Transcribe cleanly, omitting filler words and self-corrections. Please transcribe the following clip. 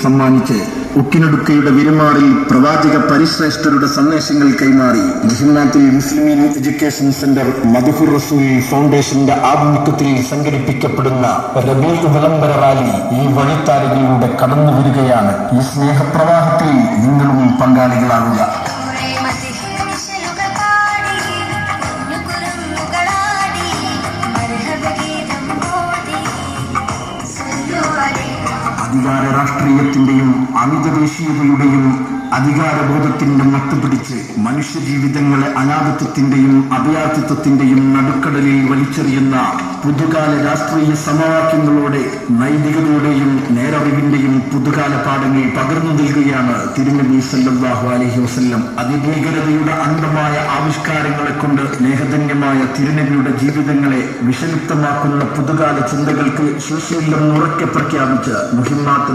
സമ്മാനിച്ച് ഉക്കിനടുക്കയുടെ വിരുമാറിൽ പ്രവാചക പരിശ്രേഷ്ഠരുടെ സന്ദേശങ്ങൾ കൈമാറി മുഹിമ്മാത്തുൽ മുസ്ലിമീൻ എഡ്യൂക്കേഷൻ സെന്റർ മദ്ഹുർ റസൂൽ ഫൗണ്ടേഷന്റെ ആഭിമുഖ്യത്തിൽ സംഘടിപ്പിക്കപ്പെടുന്ന റബീഉ വിളംബര റാലി ഈ വഴിത്താരകളിലൂടെ കടന്നു വരികയാണ്. ഈ സ്നേഹപ്രവാഹത്തിൽ നിങ്ങളും പങ്കാളികളാകുക. അധികാര രാഷ്ട്രീയത്തിന്റെയും അമിതദേശീയതയുടെയും അധികാരബോധത്തിന്റെ മത്തുപിടിച്ച് മനുഷ്യജീവിതങ്ങളെ അനാഥത്വത്തിന്റെയും അഭയാർത്ഥിത്വത്തിന്റെയും നടുക്കടലിൽ വലിച്ചെറിയുന്ന പുതുകാല രാഷ്ട്രീയ സമവാക്യങ്ങളോടെ നൈതികതയുടെയും നേരറിവിന്റെയും പുതുകാല പാഠങ്ങൾ പകർന്നു നൽകുകയാണ് തിരുനബി സല്ലല്ലാഹു അലൈഹി വസല്ലം. അതിഭീകരതയുടെ അന്ധമായ ആവിഷ്കാരങ്ങളെ കൊണ്ട് സ്നേഹധന്യമായ തിരുനബിയുടെ ജീവിതങ്ങളെ വിഷലിപ്തമാക്കുന്ന പുതുകാല ചിന്തകൾക്ക് ശേഷിയില്ലെന്ന് ഉറക്കെ പ്രഖ്യാപിച്ച് മുഹിമ്മാത്ത്